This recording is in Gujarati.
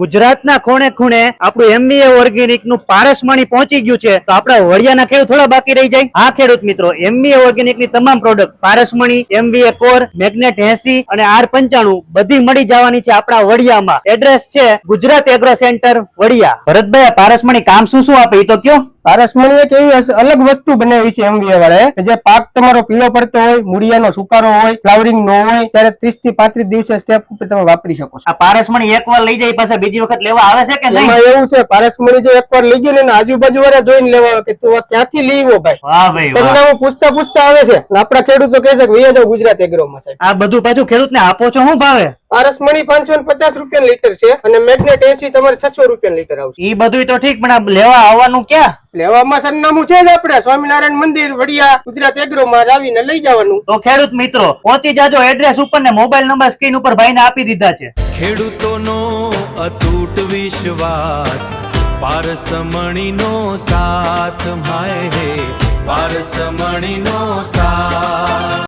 ગુજરાતના ખૂણે ખૂણે આપણું એમવીએ ઓર્ગેનિક નું પારસમણી પહોંચી ગયું છે, તો આપણા વડિયાના ખેડૂત થોડા બાકી રહી જાય? હા ખેડૂત મિત્રો, એમવીએ ઓર્ગેનિક ની તમામ પ્રોડક્ટ પારસમણી, એમવીએ કોર, મેગ્નેટ 80 અને R95 બધી મળી જવાની છે આપણા વડિયામાં. એડ્રેસ છે ગુજરાત એગ્રો સેન્ટર વડિયા. ભરતભાઈ, પારસમણી કામ શું શું આપે એ તો કયો? પારસમણી એક એવી અલગ વસ્તુ બનાવી છે એમવીએ વાળાએ, જે પાક તમારો પીળો પડતો હોય, મૂળિયાનો સુકારો હોય, ફ્લાવરિંગ ન હોય, ત્યારે 30 થી 35 દિવસે સ્ટેપ ઉપર તમે વાપરી શકો છો. આ પારસમણી એકવાર લઈ જાય પછી બીજી વખત લેવા આવે છે કે નહીં? એમાં એવું છે, પારસમણી જો એકવાર લઈ ગયો ને આજુબાજુ વાળા જોઈને લેવા આવે કે તું આ ક્યાંથી લીવો ભાઈ. વાહ ભાઈ વાહ. સરનામું પૂછતા પૂછતા આવે છે. આપણા ખેડૂતો કહે છે કે વૈયા જાવ ગુજરાત એગ્રોમાં સાહેબ. આ બધું પાછું ખેડૂતને આપો છો શું ભાવે? પારસમણી 550 રૂપિયા લીટર છે અને મેગ્નેટ 80 તમારે 600 રૂપિયા લીટર આવશે. ઈ બધું તો ઠીક, પણ આ લેવા આવવાનું ક્યાં? લેવામાં સરનામું છે જ આપણે સ્વામિનારાયણ મંદિર વડિયા ગુજરાત એગ્રો માં આવીને લઈ જવાનું. તો ખેડૂત મિત્રો પહોંચી જાજો એડ્રેસ ઉપર ને મોબાઈલ નંબર સ્ક્રીન ઉપર ભાઈને આપી દીધા છે. ખેડૂતોનો અતૂટ વિશ્વાસ, પારસમણીનો સાથ, માય હે પારસમણીનો સાથ.